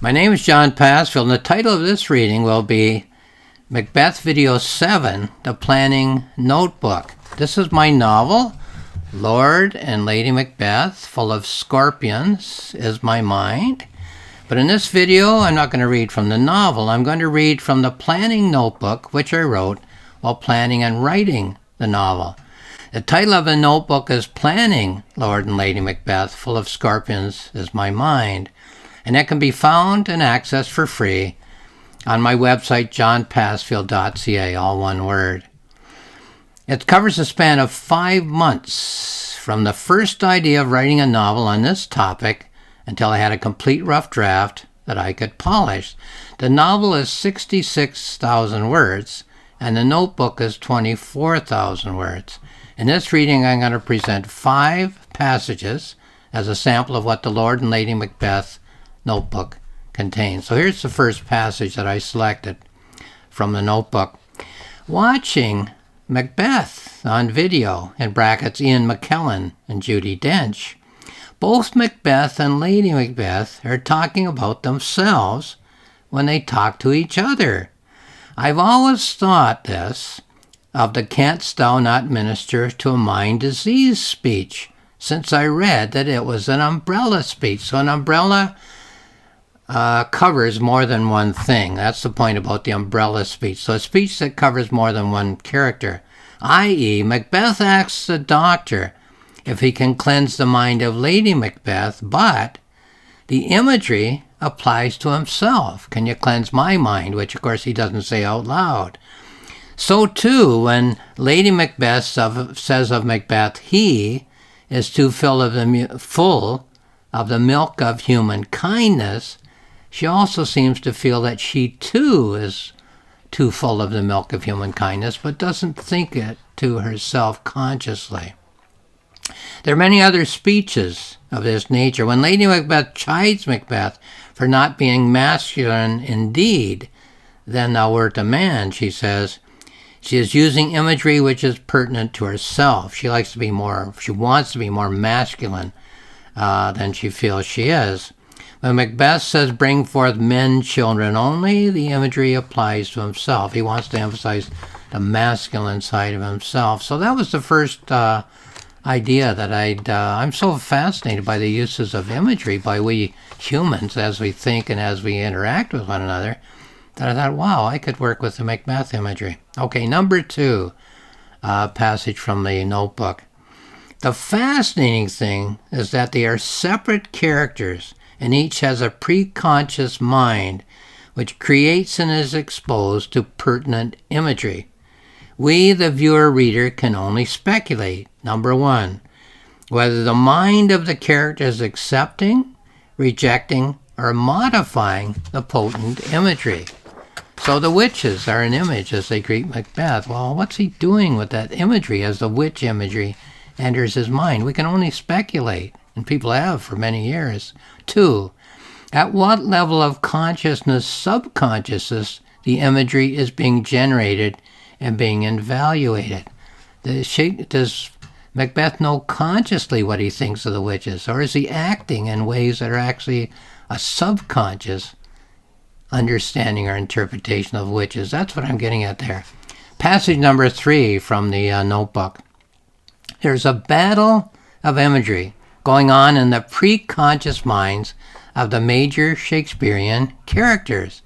My name is John Passfield, and the title of this reading will be Macbeth Video 7, The Planning Notebook. This is my novel, Lord and Lady Macbeth, full of scorpions is my mind. But in this video, I'm not going to read from the novel. I'm going to read from the planning notebook, which I wrote while planning and writing the novel. The title of the notebook is Planning Lord and Lady Macbeth, full of scorpions is my mind. And that can be found and accessed for free on my website, johnpassfield.ca, all one word. It covers a span of 5 months from the first idea of writing a novel on this topic until I had a complete rough draft that I could polish. The novel is 66,000 words, and the notebook is 24,000 words. In this reading, I'm going to present 5 passages as a sample of what the Lord and Lady Macbeth notebook contains. So here's the first passage that I selected from the notebook. Watching Macbeth on video, in brackets Ian McKellen and Judi Dench. Both Macbeth and Lady Macbeth are talking about themselves when they talk to each other. I've always thought this of the canst thou not minister to a mind disease speech, since I read that it was an umbrella speech. So an umbrella covers more than one thing. That's the point about the umbrella speech. So a speech that covers more than one character, i.e., Macbeth asks the doctor if he can cleanse the mind of Lady Macbeth, but the imagery applies to himself. Can you cleanse my mind? Which, of course, he doesn't say out loud. So, too, when Lady Macbeth says of Macbeth, he is too full of the milk of human kindness, she also seems to feel that she, too, is too full of the milk of human kindness, but doesn't think it to herself consciously. There are many other speeches of this nature. When Lady Macbeth chides Macbeth for not being masculine indeed, then thou wert a man, she says, she is using imagery which is pertinent to herself. She wants to be more masculine than she feels she is. When Macbeth says, bring forth men, children only, the imagery applies to himself. He wants to emphasize the masculine side of himself. So that was the first idea that I'm so fascinated by the uses of imagery by we humans as we think and as we interact with one another, that I thought, wow, I could work with the Macbeth imagery. Okay, number 2, passage from the notebook. The fascinating thing is that they are separate characters, and each has a preconscious mind which creates and is exposed to pertinent imagery. We, the viewer-reader, can only speculate, number 1, whether the mind of the character is accepting, rejecting, or modifying the potent imagery. So the witches are an image as they greet Macbeth. Well, what's he doing with that imagery as the witch imagery enters his mind? We can only speculate, and people have for many years. 2, at what level of consciousness, subconsciousness, the imagery is being generated and being evaluated? Does Macbeth know consciously what he thinks of the witches, or is he acting in ways that are actually a subconscious understanding or interpretation of witches? That's what I'm getting at there. Passage number 3 from the notebook. There's a battle of imagery going on in the preconscious minds of the major Shakespearean characters.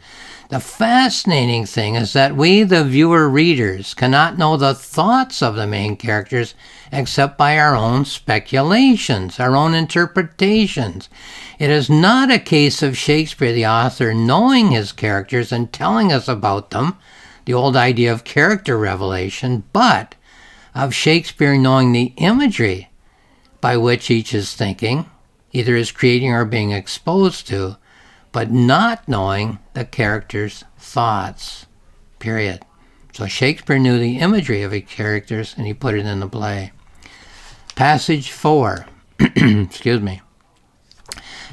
The fascinating thing is that we, the viewer-readers, cannot know the thoughts of the main characters except by our own speculations, our own interpretations. It is not a case of Shakespeare, the author, knowing his characters and telling us about them, the old idea of character revelation, but of Shakespeare knowing the imagery by which each is thinking, either is creating or being exposed to, but not knowing the character's thoughts, period. So Shakespeare knew the imagery of his characters, and he put it in the play. Passage 4, excuse me.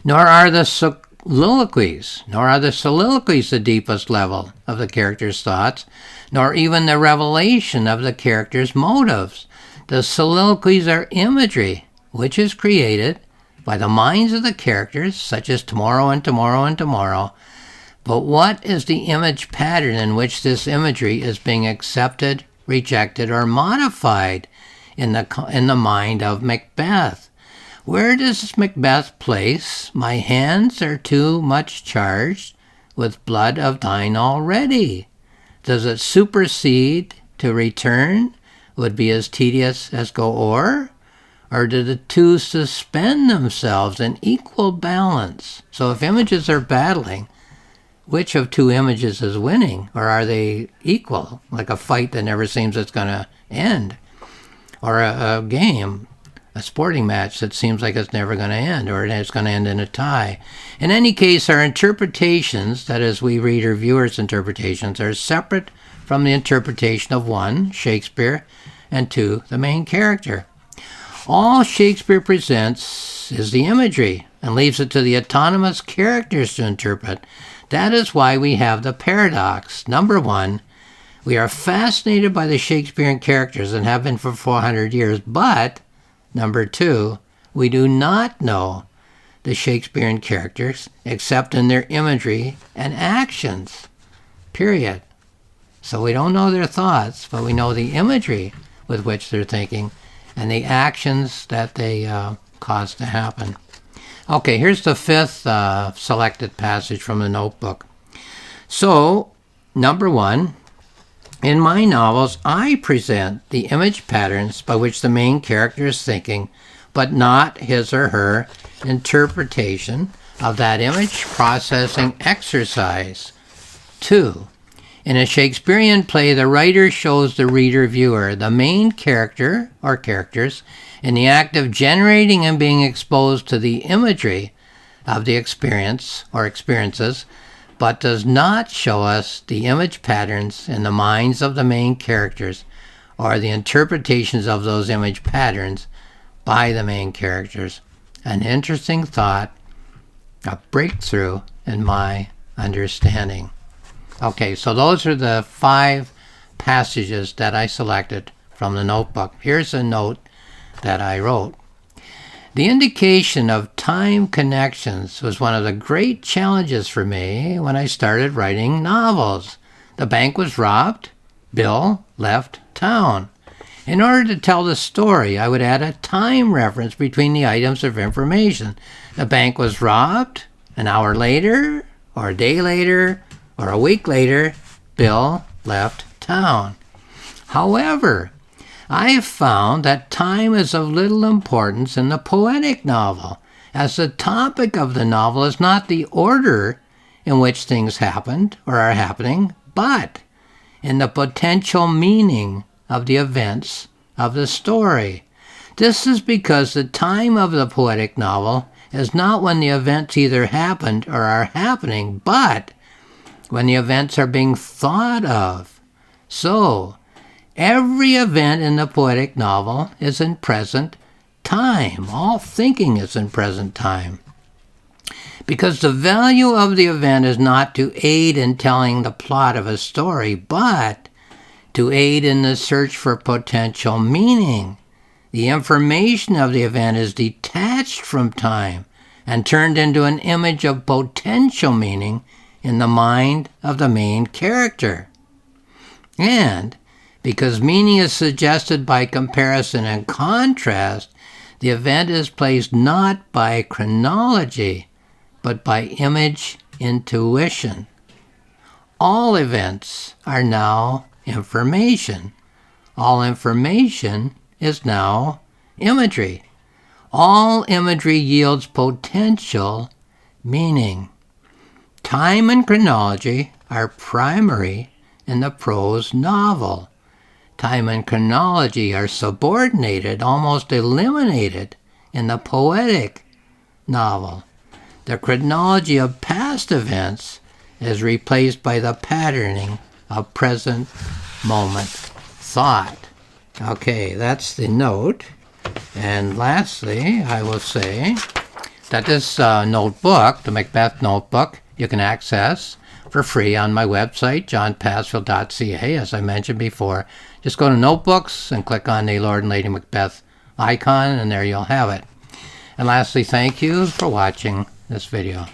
Nor are the soliloquies the deepest level of the character's thoughts, nor even the revelation of the character's motives. The soliloquies are imagery, which is created by the minds of the characters, such as tomorrow and tomorrow and tomorrow. But what is the image pattern in which this imagery is being accepted, rejected, or modified in the mind of Macbeth? Where does Macbeth place, "My hands are too much charged with blood of thine already"? Does it supersede to return would be as tedious as go o'er? Or do the two suspend themselves in equal balance? So if images are battling, which of two images is winning? Or are they equal, like a fight that never seems it's going to end? Or a game, a sporting match that seems like it's never going to end, or it's going to end in a tie. In any case, our interpretations, that is, we reader viewers' interpretations, are separate from the interpretation of one, Shakespeare, and two, the main character. All Shakespeare presents is the imagery and leaves it to the autonomous characters to interpret. That is why we have the paradox. Number one, we are fascinated by the Shakespearean characters and have been for 400 years, but number two, we do not know the Shakespearean characters except in their imagery and actions, period. So we don't know their thoughts, but we know the imagery with which they're thinking and the actions that they cause to happen. Okay, here's the fifth selected passage from the notebook. So, number one, in my novels, I present the image patterns by which the main character is thinking, but not his or her interpretation of that image processing exercise. 2. In a Shakespearean play, the writer shows the viewer the main character or characters in the act of generating and being exposed to the imagery of the experience or experiences, but does not show us the image patterns in the minds of the main characters or the interpretations of those image patterns by the main characters. An interesting thought, a breakthrough in my understanding. Okay, so those are the 5 passages that I selected from the notebook. Here's a note that I wrote. The indication of time connections was one of the great challenges for me when I started writing novels. The bank was robbed. Bill left town. In order to tell the story, I would add a time reference between the items of information. The bank was robbed. An hour later, or a day later, or a week later, Bill left town. However, I have found that time is of little importance in the poetic novel, as the topic of the novel is not the order in which things happened or are happening, but in the potential meaning of the events of the story. This is because the time of the poetic novel is not when the events either happened or are happening, but when the events are being thought of. So, every event in the poetic novel is in present time. All thinking is in present time. Because the value of the event is not to aid in telling the plot of a story, but to aid in the search for potential meaning. The information of the event is detached from time and turned into an image of potential meaning in the mind of the main character. And because meaning is suggested by comparison and contrast, the event is placed not by chronology, but by image intuition. All events are now information. All information is now imagery. All imagery yields potential meaning. Time and chronology are primary in the prose novel. Time and chronology are subordinated, almost eliminated, in the poetic novel. The chronology of past events is replaced by the patterning of present moment thought. Okay, that's the note. And lastly, I will say that this notebook, the Macbeth notebook, you can access for free on my website, johnpassfield.ca, as I mentioned before. Just go to Notebooks and click on the Lord and Lady Macbeth icon, and there you'll have it. And lastly, thank you for watching this video.